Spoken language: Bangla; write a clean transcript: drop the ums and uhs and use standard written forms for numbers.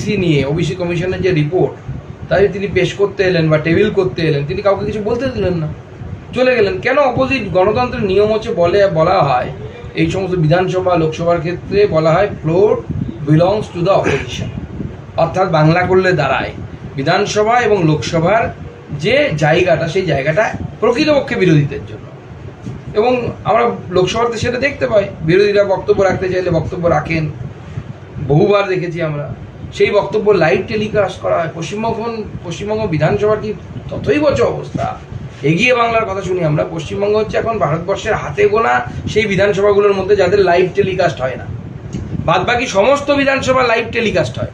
ওবিসি নিয়ে, ওবিসি কমিশনের যে রিপোর্ট তাই তিনি পেশ করতে এলেন বা টেবিল করতে এলেন, তিনি কাউকে কিছু বলতে দিলেন না, চলে গেলেন। কেন? অপোজিট গণতন্ত্রের নিয়ম হচ্ছে বলা হয় এই সমস্ত বিধানসভা লোকসভার ক্ষেত্রে বলা হয় floor belongs to the opposition, অর্থাৎ বাংলা করলে দাঁড়ায় বিধানসভা এবং লোকসভার যে জায়গাটা সেই জায়গাটা প্রকৃতপক্ষে বিরোধীদের জন্য। এবং আমরা লোকসভাতে সেটা দেখতে পাই, বিরোধীরা বক্তব্য রাখতে চাইলে বক্তব্য রাখেন, বহুবার দেখেছি আমরা। সেই বক্তব্য লাইভ টেলিকাস্ট করা হয়। পশ্চিমবঙ্গ বিধানসভার কি ততই বড় অবস্থা? এগিয়ে বাংলার কথা শুনি আমরা, পশ্চিমবঙ্গ হচ্ছে এখন ভারতবর্ষের হাতে গোনা সেই বিধানসভাগুলোর মধ্যে যাদের লাইভ টেলিকাস্ট হয় না। বাদবাকি সমস্ত বিধানসভা লাইভ টেলিকাস্ট হয়।